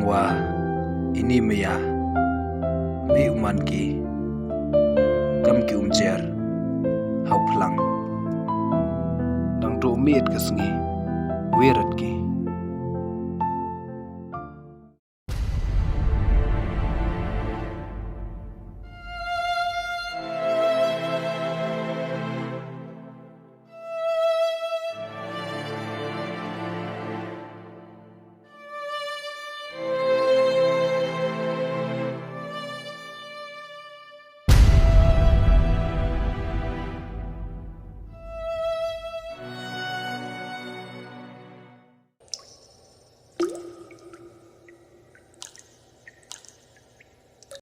wa ini meya me uman ki kam ki umjer hau plang dang to met ka sngi werat ki